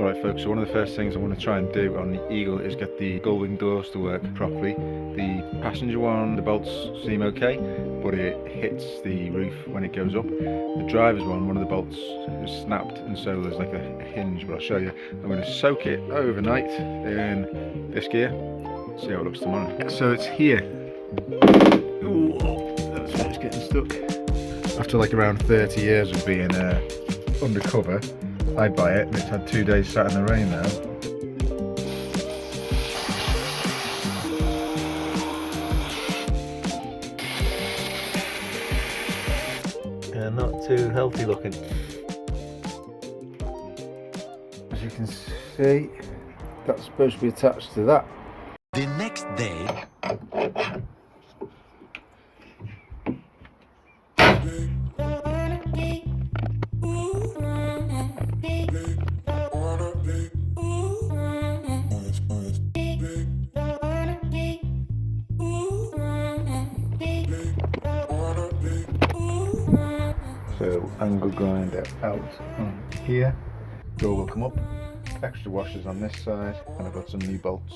Alright folks, so one of the first things I want to try and do on the Eagle is get the Gullwing doors to work properly. The passenger one, the bolts seem okay, but it hits the roof when it goes up. The driver's one of the bolts is snapped, and so there's like a hinge, but I'll show you. I'm going to soak it overnight in this gear, see how it looks tomorrow. So it's here. Ooh, that's where it's getting stuck. After like around 30 years of being undercover, I buy it and it's had 2 days sat in the rain now. Yeah, not too healthy looking. As you can see, that's supposed to be attached to that. The next day. So angle grinder out on here, door will come up, extra washers on this side, and I've got some new bolts.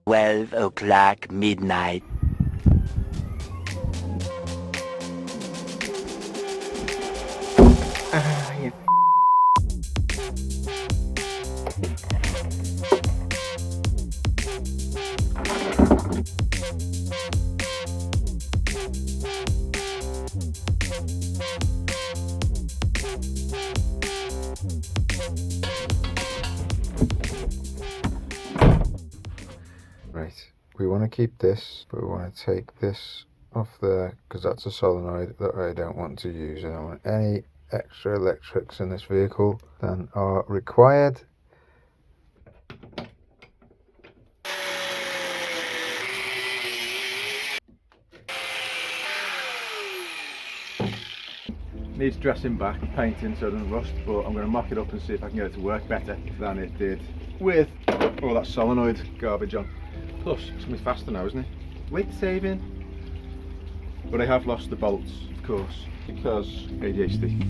12 o'clock midnight. You Right, we want to keep this, but we want to take this off there because that's a solenoid that I don't want to use. I don't want any extra electrics in this vehicle than are required. Needs dressing back, painting so it doesn't rust, but I'm going to mock it up and see if I can get it to work better than it did with all that solenoid garbage on. Plus, it's going to be faster now, isn't it? Weight saving. But I have lost the bolts, of course, because ADHD.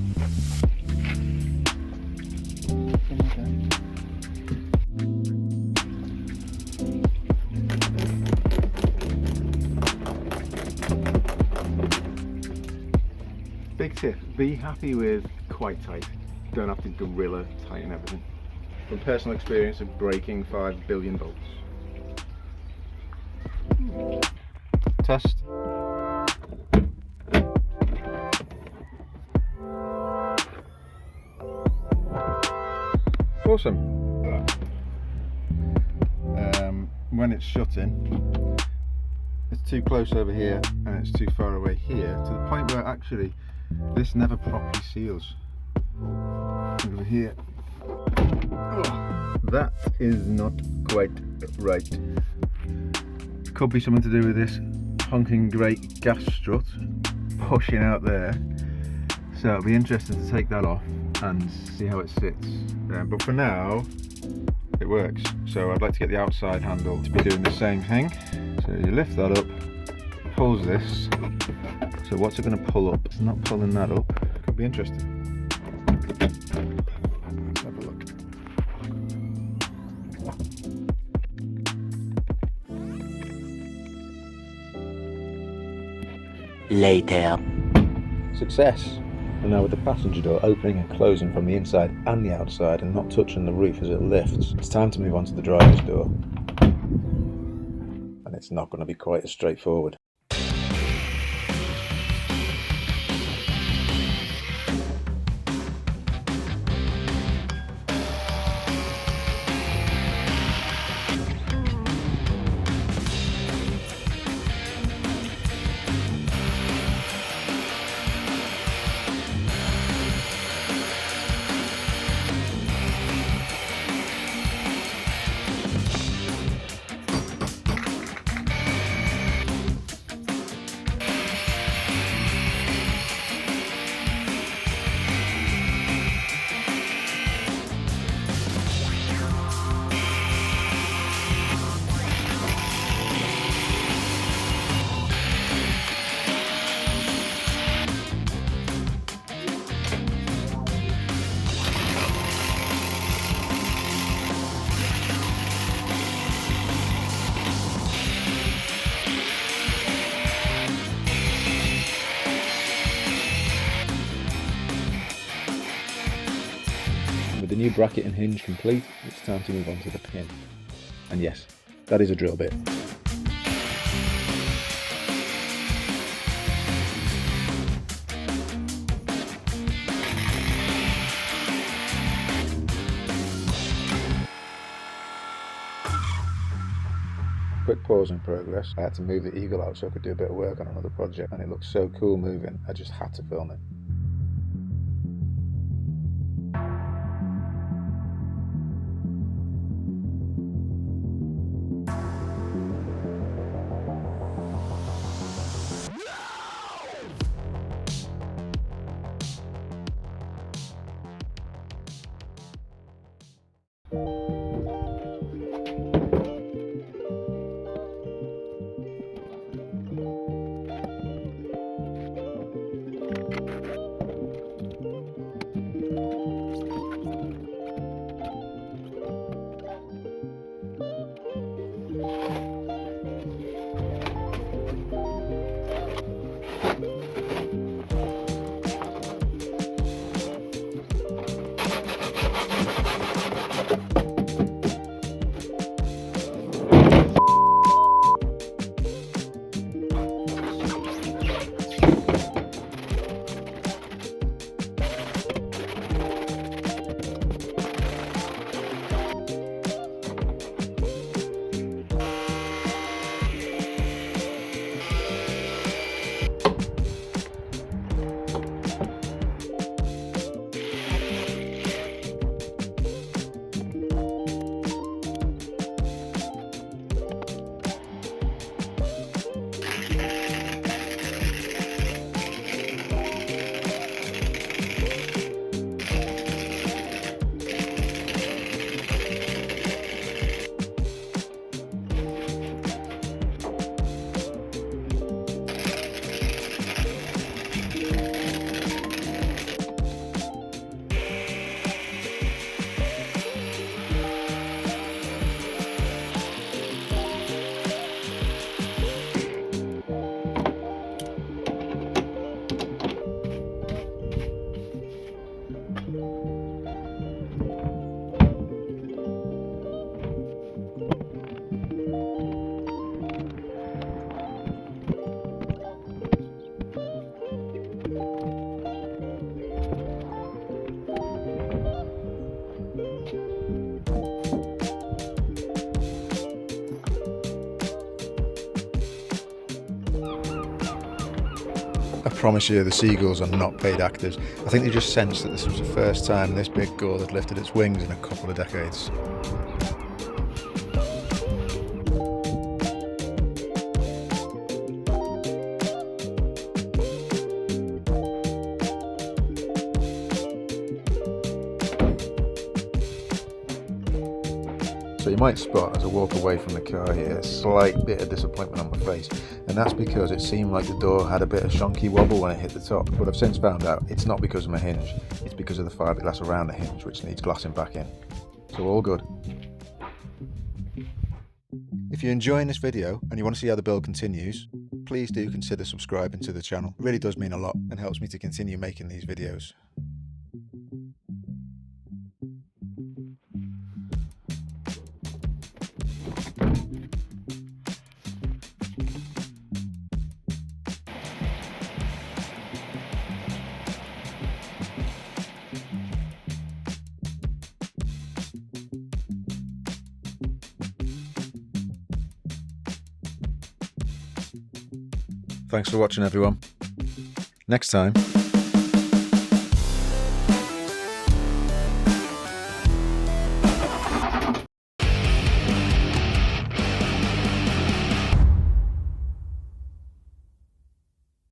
Big tip, be happy with quite tight. Don't have to gorilla tighten everything. From personal experience of breaking 5 billion bolts. Test. Awesome. When it's shutting, it's too close over here and it's too far away here, to the point where actually this never properly seals. Over here. Oh, that is not quite right. Could be something to do with this honking great gas strut pushing out there. So it'll be interesting to take that off and see how it sits. But for now, it works. So I'd like to get the outside handle to be doing the same thing. So you lift that up, pulls this. So what's it going to pull up? It's not pulling that up. Could be interesting. Let's have a look. Later. Success. And now with the passenger door opening and closing from the inside and the outside and not touching the roof as it lifts, it's time to move on to the driver's door. And it's not going to be quite as straightforward. With the new bracket and hinge complete, it's time to move on to the pin. And yes, that is a drill bit. Quick pause in progress. I had to move the eagle out so I could do a bit of work on another project, and it looked so cool moving, I just had to film it. I promise you, the seagulls are not paid actors. I think they just sensed that this was the first time this big gull had lifted its wings in a couple of decades. So you might spot as I walk away from the car here a slight bit of disappointment on my face, and that's because it seemed like the door had a bit of shonky wobble when it hit the top, but I've since found out it's not because of my hinge, it's because of the fiberglass around the hinge which needs glassing back in. So all good. If you're enjoying this video and you want to see how the build continues, please do consider subscribing to the channel. It really does mean a lot and helps me to continue making these videos. Thanks for watching, everyone. Next time,